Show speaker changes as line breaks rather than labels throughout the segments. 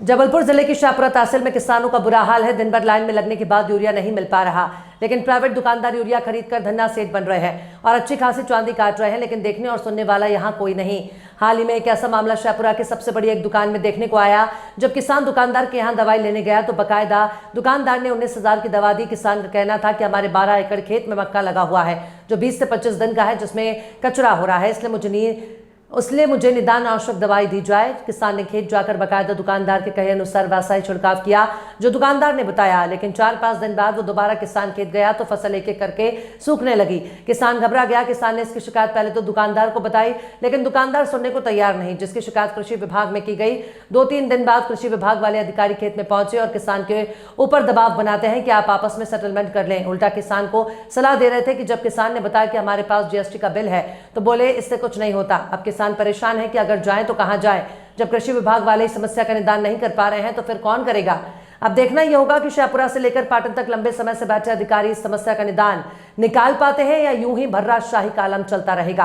जबलपुर जिले की शाहपुरा तहसील में किसानों का बुरा हाल है। दिन भर लाइन में लगने के बाद यूरिया नहीं मिल पा रहा, लेकिन प्राइवेट दुकानदार यूरिया खरीदकर धन्ना सेठ बन रहे हैं और अच्छी खासी चांदी काट रहे हैं, लेकिन देखने और सुनने वाला यहाँ कोई नहीं। हाल ही में एक ऐसा मामला शाहपुरा की सबसे बड़ी एक दुकान में देखने को आया। जब किसान दुकानदार के यहाँ दवाई लेने गया तो बकायदा दुकानदार ने 19,000 की दवा दी। किसान का कहना था कि हमारे 12 एकड़ खेत में मक्का लगा हुआ है जो 20 से 25 दिन का है, जिसमें कचरा हो रहा है, इसलिए मुझे निदान आवश्यक दवाई दी जाए। किसान ने खेत जाकर बकायदा दुकानदार के कहे अनुसार वैसा ही छिड़काव किया जो दुकानदार ने बताया, लेकिन 4-5 दिन बाद वो दोबारा किसान खेत गया तो फसल एक एक करके सूखने लगी। किसान घबरा गया। किसान ने इसकी शिकायत पहले तो दुकानदार को बताई, लेकिन दुकानदार सुनने को तैयार नहीं, जिसकी शिकायत कृषि विभाग में की गई। 2-3 दिन बाद कृषि विभाग वाले अधिकारी खेत में पहुंचे और किसान के ऊपर दबाव बनाते हैं कि आप आपस में सेटलमेंट कर लें। उल्टा किसान को सलाह दे रहे थे कि जब किसान ने बताया कि हमारे पास जीएसटी का बिल है तो बोले इससे कुछ नहीं होता। अब किसान परेशान है कि अगर जाए तो कहां जाए। जब कृषि विभाग वाले इस समस्या का निदान नहीं कर पा रहे हैं तो फिर कौन करेगा। अब देखना यह होगा कि शाहपुरा से लेकर पाटन तक लंबे समय से बैठे अधिकारी इस समस्या का निदान निकाल पाते हैं या यूं ही भर्रा शाही का आलम चलता रहेगा।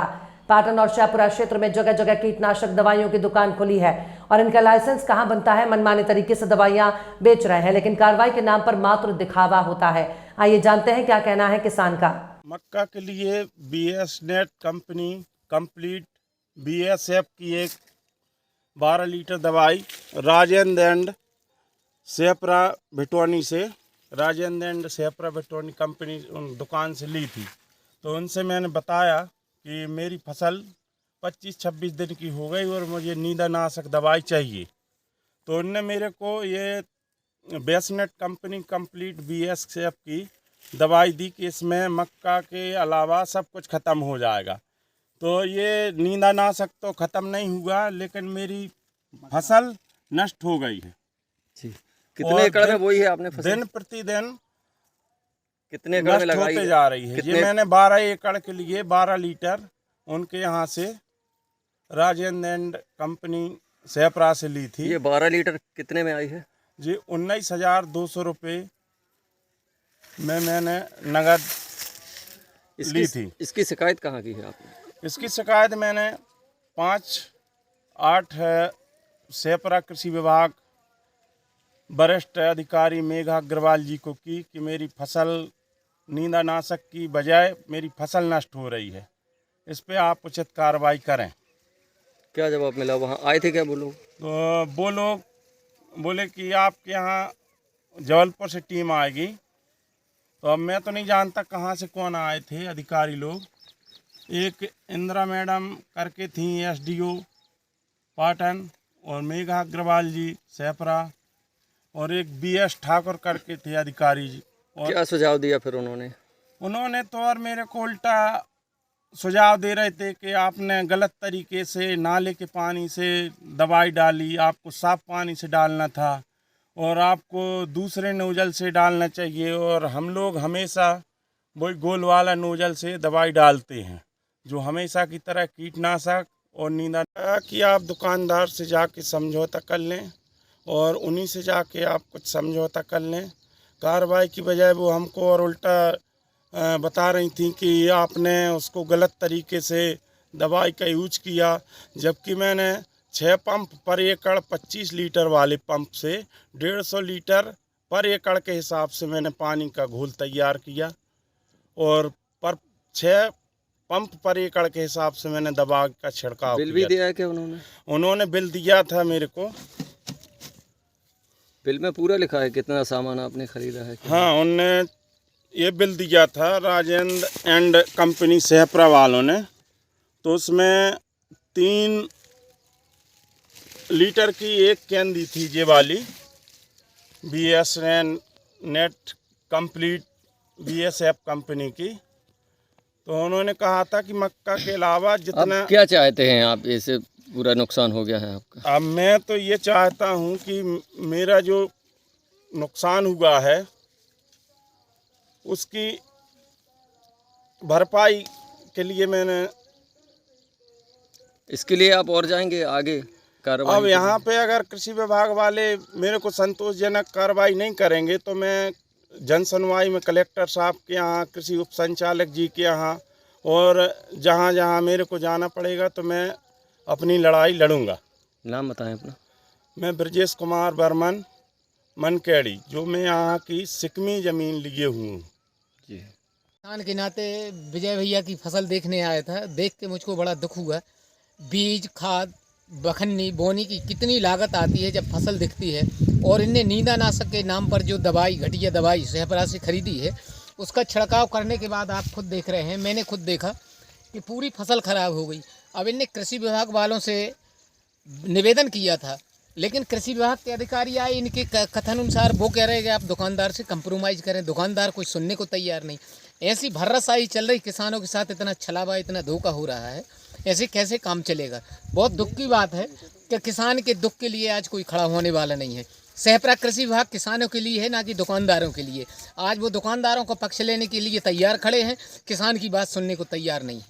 पाटन और शाहपुरा क्षेत्र में जगह जगह कीटनाशक दवाइयों की दुकान खुली है और इनका लाइसेंस कहां बनता है। मनमाने तरीके से दवाइयां बेच रहे हैं, लेकिन कार्रवाई के नाम पर मात्र दिखावा होता है। आइए जानते हैं क्या कहना है किसान का।
मक्का के लिए BS-NET कंपनी कंप्लीट BSF की एक 12 लीटर दवाई राजेंद्र एंड सेपरा भिटवानी से कंपनी उन दुकान से ली थी। तो उनसे मैंने बताया कि मेरी फसल 25-26 दिन की हो गई और मुझे नींदानाशक दवाई चाहिए। तो उनने मेरे को ये BS-NET कंपनी कंप्लीट BSF की दवाई दी कि इसमें मक्का के अलावा सब कुछ ख़त्म हो जाएगा। तो ये नींदानाशक तो ख़त्म नहीं हुआ, लेकिन मेरी फसल नष्ट हो गई है।
जी, कितने एकड़ में बोई है आपने फसल?
दिन प्रतिदिन
कितने एकड़ में
नष्ट
लगाई
होते जा रही है। ये मैंने 12 एकड़ के लिए 12 लीटर उनके यहाँ से राजेंद्र एंड कंपनी सेपरा से ली थी।
ये 12 लीटर कितने में आई है
जी? 19,200 रुपये में मैंने नगद ली थी।
इसकी शिकायत कहाँ की है आपने?
इसकी शिकायत मैंने 5-8 सेपरा कृषि विभाग वरिष्ठ अधिकारी मेघा अग्रवाल जी को की कि मेरी फसल नींदानाशक की बजाय मेरी फसल नष्ट हो रही है, इस पे आप उचित कार्रवाई करें।
क्या जवाब मिला? वहाँ आए थे क्या वो लोग?
तो वो लोग बोले कि आपके यहाँ जबलपुर से टीम आएगी। तो अब मैं तो नहीं जानता कहाँ से कौन आए थे अधिकारी लोग। एक इंदिरा मैडम करके थी SDO पाटन, और मेघा अग्रवाल जी सेपरा, और एक BS ठाकुर करके थे अधिकारी जी। और
क्या सुझाव दिया फिर उन्होंने?
तो और मेरे को उल्टा सुझाव दे रहे थे कि आपने गलत तरीके से नाले के पानी से दवाई डाली, आपको साफ पानी से डालना था और आपको दूसरे नोजल से डालना चाहिए, और हम लोग हमेशा वही गोल वाला नोजल से दवाई डालते हैं जो हमेशा की तरह कीटनाशक और नींदा। कि आप दुकानदार से जाके समझौता कर लें और उन्हीं से जाके आप कुछ समझौता कर लें। कार्रवाई की बजाय वो हमको और उल्टा बता रही थी कि आपने उसको गलत तरीके से दवाई का यूज किया, जबकि मैंने 6 पंप पर एकड़ 25 लीटर वाले पंप से 150 लीटर पर एकड़ के हिसाब से मैंने पानी का घोल तैयार किया, और पर 6 पंप पर एकड़ के हिसाब से मैंने दवा का छिड़काव किया।
बिल भी दिया है क्या
उन्होंने बिल दिया था मेरे को।
बिल में पूरा लिखा है कितना सामान आपने खरीदा है?
हाँ, उनने ये बिल दिया था राजेंद्र एंड कंपनी सेपरा वालों ने। तो उसमें 3 लीटर की एक कैन दी थी, ये वाली BS-NET कंप्लीट BSF कंपनी की। तो उन्होंने कहा था कि मक्का के अलावा जितना।
अब क्या चाहते हैं आप? इससे पूरा नुकसान हो गया है आपका।
अब मैं तो ये चाहता हूँ कि मेरा जो नुकसान हुआ है उसकी भरपाई के लिए मैंने। इसके
लिए आप और जाएंगे आगे कार्रवाई?
अब यहाँ पे अगर कृषि विभाग वाले मेरे को संतोषजनक कार्रवाई नहीं करेंगे तो मैं जन सुनवाई में कलेक्टर साहब के यहाँ, कृषि उप संचालक जी के यहाँ, और जहाँ जहाँ मेरे को जाना पड़ेगा तो मैं अपनी लड़ाई लड़ूंगा।
नाम बताएं अपना।
मैं ब्रजेश कुमार बर्मन मनकेड़ी, जो मैं यहाँ की सिकमी ज़मीन लिए हूँ।
जी।
किसान के नाते विजय भैया की फसल देखने आया था। देख के मुझको बड़ा दुख हुआ। बीज, खाद, बखन्नी, बोनी की कितनी लागत आती है जब फसल दिखती है, और इनने नींदानाशक के नाम पर जो दवाई, घटिया दवाई सहपरा से खरीदी है, उसका छिड़काव करने के बाद आप खुद देख रहे हैं, मैंने खुद देखा कि पूरी फसल खराब हो गई। अब इनने कृषि विभाग वालों से निवेदन किया था, लेकिन कृषि विभाग के अधिकारी आए, इनके कथन अनुसार वो कह रहे हैं कि आप दुकानदार से कंप्रोमाइज़ करें। दुकानदार कोई सुनने को तैयार नहीं। ऐसी भर्रासाई चल रही, किसानों के साथ इतना छलावा, इतना धोखा हो रहा है, ऐसे कैसे काम चलेगा। बहुत दुख की बात है कि किसान के दुख के लिए आज कोई खड़ा होने वाला नहीं है। सहपरा कृषि विभाग किसानों के लिए है, ना कि दुकानदारों के लिए। आज वो दुकानदारों का पक्ष लेने के लिए तैयार खड़े हैं, किसान की बात सुनने को तैयार नहीं है।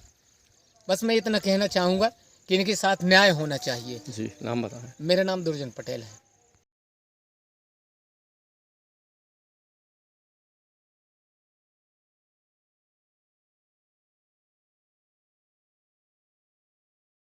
बस मैं इतना कहना चाहूँगा कि इनके साथ न्याय होना चाहिए।
जी, नाम बताएं।
मेरा नाम दुर्जन पटेल है।